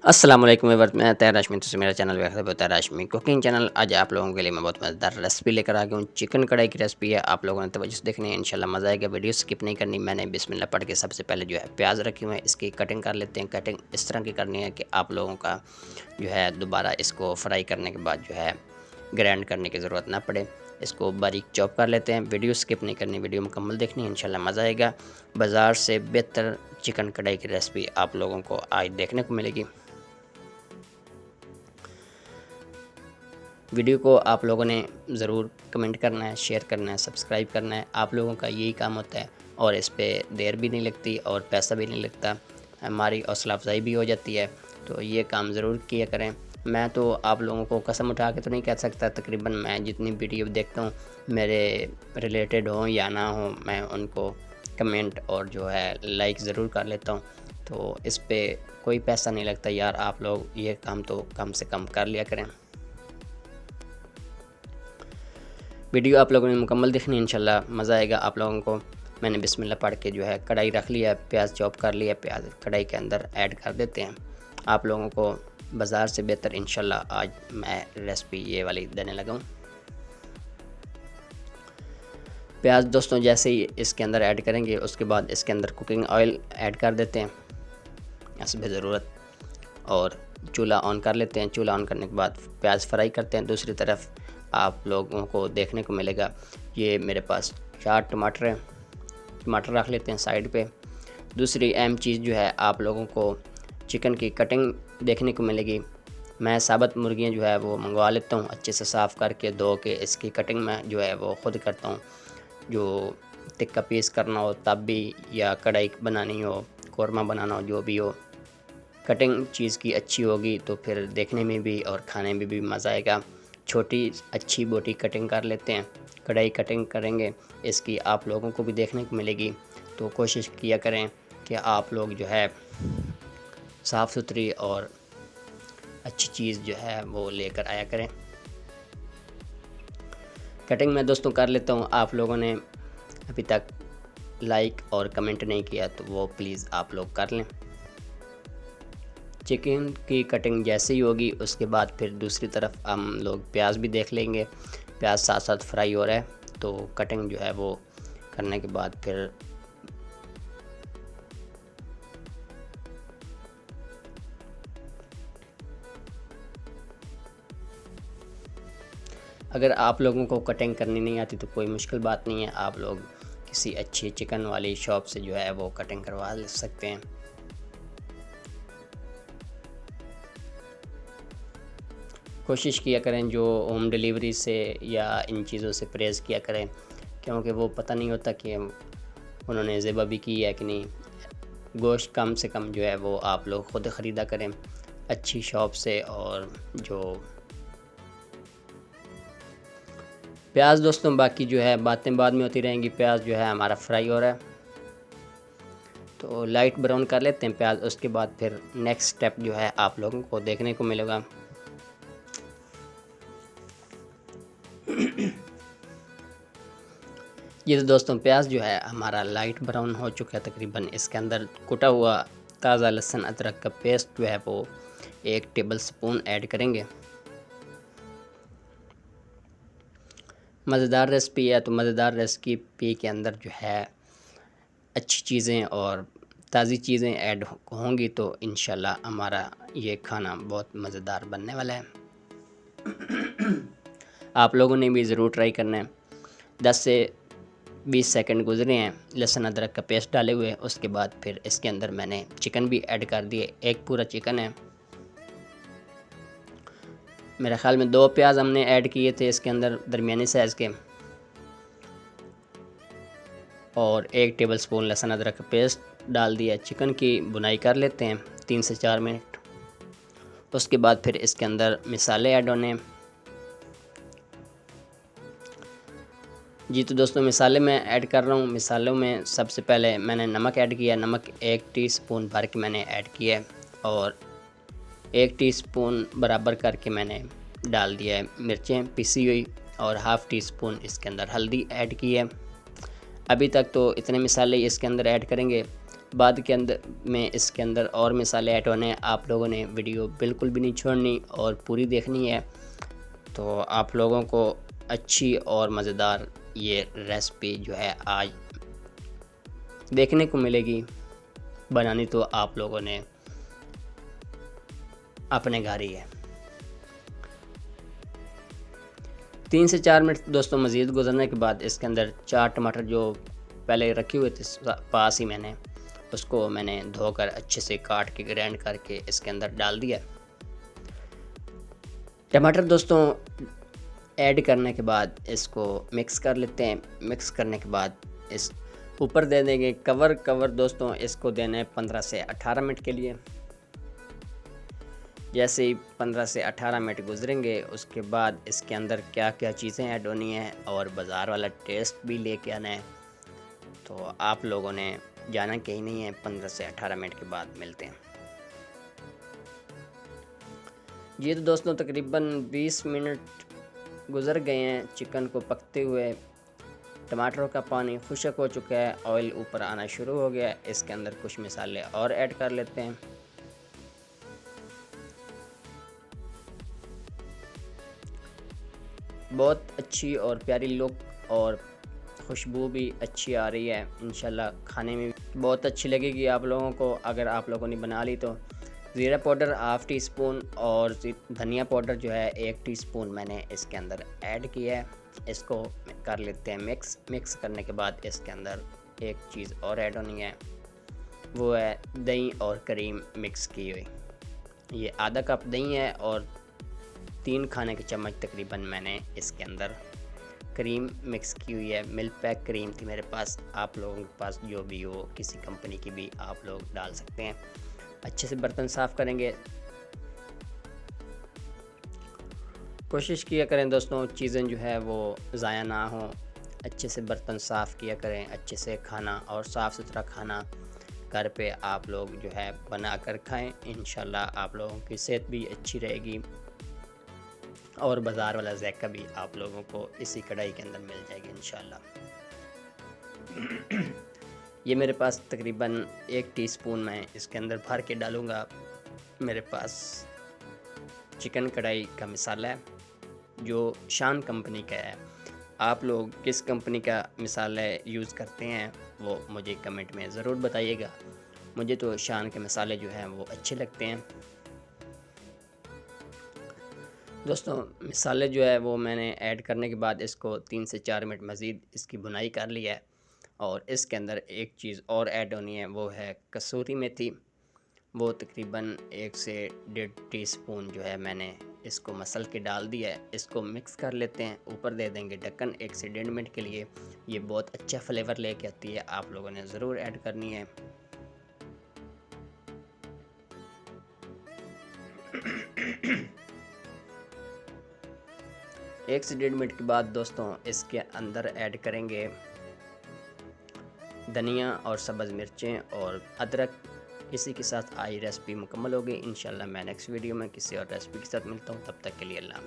अस्सलाम वालेकुम व्यूअर्स, मैं तैयार हाशमी तो मेरा चैनल वेख तैयार हाशमी कुकिंग चैनल। आज आप लोगों के लिए मैं बहुत मज़ेदार रेसिपी लेकर आ गया हूँ। चिकन कढ़ाई की रेसिपी है, आप लोगों ने तवज्जो से देखनी है, इंशाल्लाह मज़ा आएगा। वीडियो स्किप नहीं करनी। मैंने बिस्मिल्लाह पढ़ के सबसे पहले जो है प्याज रखे हुए हैं, इसकी कटिंग कर लेते हैं। कटिंग इस तरह की करनी है कि आप लोगों का जो है दोबारा इसको फ्राई करने के बाद जो है ग्राइंड करने की ज़रूरत ना पड़े। इसको बारीक चॉप कर लेते हैं। वीडियो स्किप नहीं करनी, वीडियो मुकम्मल देखनी है, इंशाल्लाह मज़ा आएगा। बाज़ार से बेहतर चिकन कढ़ाई की रेसिपी आप लोगों को आज देखने को मिलेगी। वीडियो को आप लोगों ने ज़रूर कमेंट करना है, शेयर करना है, सब्सक्राइब करना है। आप लोगों का यही काम होता है और इस पे देर भी नहीं लगती और पैसा भी नहीं लगता, हमारी हौसला अफजाई भी हो जाती है। तो ये काम ज़रूर किया करें। मैं तो आप लोगों को कसम उठा के तो नहीं कह सकता, तकरीबन मैं जितनी वीडियो देखता हूँ मेरे रिलेटेड हों या ना हो, मैं उनको कमेंट और जो है लाइक ज़रूर कर लेता हूँ। तो इस पे कोई पैसा नहीं लगता यार, आप लोग ये काम तो कम से कम कर लिया करें। वीडियो आप लोगों ने मुकम्मल देखनी है, इंशाल्लाह मज़ा आएगा आप लोगों को। मैंने बिस्मिल्लाह पढ़ के जो है कढ़ाई रख लिया, प्याज चॉप कर लिया, प्याज कढ़ाई के अंदर ऐड कर देते हैं। आप लोगों को बाज़ार से बेहतर इंशाल्लाह आज मैं रेसिपी ये वाली देने लगा हूँ। प्याज दोस्तों जैसे ही इसके अंदर ऐड करेंगे उसके बाद इसके अंदर कुकिंग ऑयल ऐड कर देते हैं हस्ब ज़रूरत, और चूल्हा ऑन कर लेते हैं। चूल्हा ऑन करने के बाद प्याज फ्राई करते हैं। दूसरी तरफ आप लोगों को देखने को मिलेगा, ये मेरे पास 4 टमाटर हैं, टमाटर रख लेते हैं साइड पे। दूसरी अहम चीज़ जो है, आप लोगों को चिकन की कटिंग देखने को मिलेगी। मैं साबुत मुर्गियाँ जो है वो मंगवा लेता हूँ, अच्छे से साफ़ करके धो के इसकी कटिंग मैं जो है वो ख़ुद करता हूँ। जो टिक्का पीस करना हो तब भी, या कढ़ाई बनानी हो, कौरमा बनाना हो, जो भी हो, कटिंग चीज़ की अच्छी होगी तो फिर देखने में भी और खाने में भी मज़ा आएगा। छोटी अच्छी बोटी कटिंग कर लेते हैं, कढ़ाई कटिंग करेंगे, इसकी आप लोगों को भी देखने को मिलेगी। तो कोशिश किया करें कि आप लोग जो है साफ़ सुथरी और अच्छी चीज़ जो है वो लेकर आया करें। कटिंग मैं दोस्तों कर लेता हूँ। आप लोगों ने अभी तक लाइक और कमेंट नहीं किया तो वो प्लीज़ आप लोग कर लें। चिकन की कटिंग जैसे ही होगी उसके बाद फिर दूसरी तरफ हम लोग प्याज भी देख लेंगे। प्याज साथ साथ फ्राई हो रहा है तो कटिंग जो है वो करने के बाद फिर अगर आप लोगों को कटिंग करनी नहीं आती तो कोई मुश्किल बात नहीं है, आप लोग किसी अच्छी चिकन वाली शॉप से जो है वो कटिंग करवा ले सकते हैं। कोशिश किया करें जो होम डिलीवरी से या इन चीज़ों से परहेज़ किया करें, क्योंकि वो पता नहीं होता कि उन्होंने ज़ेबा भी की है कि नहीं। गोश्त कम से कम जो है वो आप लोग ख़ुद ख़रीदा करें अच्छी शॉप से। और जो प्याज दोस्तों, बाकी जो है बातें बाद में होती रहेंगी। प्याज जो है हमारा फ्राई हो रहा है तो लाइट ब्राउन कर लेते हैं प्याज। उसके बाद फिर नेक्स्ट स्टेप जो है आप लोगों को देखने को मिलेगा। ये तो दोस्तों प्याज जो है हमारा लाइट ब्राउन हो चुका है तकरीबन। इसके अंदर कुटा हुआ ताज़ा लहसुन अदरक का पेस्ट जो है वो 1 टेबल स्पून ऐड करेंगे। मज़ेदार रेसिपी है तो मज़ेदार रेसिपी के अंदर जो है अच्छी चीज़ें और ताज़ी चीज़ें ऐड होंगी तो इंशाल्लाह हमारा ये खाना बहुत मज़ेदार बनने वाला है। आप लोगों ने भी ज़रूर ट्राई करना है। 10 से 20 सेकंड गुजरे हैं लहसुन अदरक का पेस्ट डाले हुए। उसके बाद फिर इसके अंदर मैंने चिकन भी ऐड कर दिए। एक पूरा चिकन है, मेरे ख़्याल में 2 प्याज हमने ऐड किए थे इसके अंदर दरमियानी साइज़ के, और 1 टेबलस्पून लहसुन अदरक का पेस्ट डाल दिया। चिकन की बुनाई कर लेते हैं 3 से 4 मिनट। उसके बाद फिर इसके अंदर मसाले ऐड होने हैं। जी तो दोस्तों मसाले मैं ऐड कर रहा हूँ। मसालों में सबसे पहले मैंने नमक ऐड किया। नमक 1 टीस्पून भर के मैंने ऐड किया है, और 1 टीस्पून बराबर करके मैंने डाल दिया है मिर्चें पिसी हुई, और हाफ़ टी स्पून इसके अंदर हल्दी ऐड की है। अभी तक तो इतने मसाले इसके अंदर ऐड करेंगे। बाद के अंदर में इसके अंदर और मसाले ऐड होने हैं। आप लोगों ने वीडियो बिल्कुल भी नहीं छोड़नी और पूरी देखनी है, तो आप लोगों को अच्छी और मज़ेदार ये रेसिपी जो है आज देखने को मिलेगी। बनानी तो आप लोगों ने अपने घर ही है। 3 से 4 मिनट दोस्तों मज़ीद गुजरने के बाद इसके अंदर 4 टमाटर जो पहले रखे हुए थे पास ही उसको मैंने धोकर अच्छे से काट के ग्राइंड करके इसके अंदर डाल दिया। टमाटर दोस्तों ऐड करने के बाद इसको मिक्स कर लेते हैं। मिक्स करने के बाद इस ऊपर दे देंगे कवर दोस्तों, इसको देना है 15 से 18 मिनट के लिए। जैसे ही 15 से 18 मिनट गुजरेंगे उसके बाद इसके अंदर क्या क्या चीज़ें ऐड होनी है और बाज़ार वाला टेस्ट भी लेके आना है, तो आप लोगों ने जाना कहीं नहीं है। 15 से 18 मिनट के बाद मिलते हैं। ये तो दोस्तों तकरीबन 20 मिनट गुज़र गए हैं चिकन को पकते हुए। टमाटरों का पानी खुश्क हो चुका है, ऑयल ऊपर आना शुरू हो गया है। इसके अंदर कुछ मसाले और ऐड कर लेते हैं। बहुत अच्छी और प्यारी लुक और खुशबू भी अच्छी आ रही है। इंशाल्लाह खाने में बहुत अच्छी लगेगी आप लोगों को। अगर आप लोगों ने बना ली तो ज़ीरा पाउडर ½ टी स्पून और धनिया पाउडर जो है 1 टीस्पून मैंने इसके अंदर ऐड किया है। इसको कर लेते हैं मिक्स करने के बाद इसके अंदर एक चीज़ और ऐड होनी है, वो है दही और क्रीम मिक्स की हुई। ये आधा कप दही है और 3 खाने के चम्मच तकरीबन मैंने इसके अंदर क्रीम मिक्स की हुई है। मिल्क पैक क्रीम थी मेरे पास, आप लोगों के पास जो भी हो किसी कंपनी की भी आप लोग डाल सकते हैं। अच्छे से बर्तन साफ़ करेंगे। कोशिश किया करें दोस्तों चीज़ें जो है वो ज़ाया ना हो। अच्छे से बर्तन साफ़ किया करें, अच्छे से खाना और साफ़ सुथरा खाना घर पे आप लोग जो है बना कर खाएँ। इंशाल्लाह आप लोगों की सेहत भी अच्छी रहेगी और बाज़ार वाला ज़ायका भी आप लोगों को इसी कढ़ाई के अंदर मिल जाएगी इंशाल्लाह। ये मेरे पास तकरीबन 1 टीस्पून मैं इसके अंदर भर के डालूँगा। मेरे पास चिकन कढ़ाई का मसाला है जो शान कंपनी का है। आप लोग किस कंपनी का मसाला यूज़ करते हैं वो मुझे कमेंट में ज़रूर बताइएगा। मुझे तो शान के मसाले जो हैं वो अच्छे लगते हैं। दोस्तों मसाले जो है वो मैंने ऐड करने के बाद इसको 3 से 4 मिनट मज़ीद इसकी भुनाई कर लिया है और इसके अंदर एक चीज़ और ऐड होनी है, वो है कसूरी मेथी। वो तकरीबन 1 से 1.5 टीस्पून जो है मैंने इसको मसल के डाल दिया है। इसको मिक्स कर लेते हैं। ऊपर दे देंगे ढक्कन 1 से 1.5 मिनट के लिए। ये बहुत अच्छा फ्लेवर लेके आती है, आप लोगों ने ज़रूर ऐड करनी है। एक से 1.5 मिनट के बाद दोस्तों इसके अंदर ऐड करेंगे धनिया और सब्ज़ मिर्चें और अदरक। इसी के साथ आई रेसिपी मुकम्मल हो गई। इंशाल्लाह मैं नेक्स्ट वीडियो में किसी और रेसिपी के साथ मिलता हूँ। तब तक के लिए अल्लाह।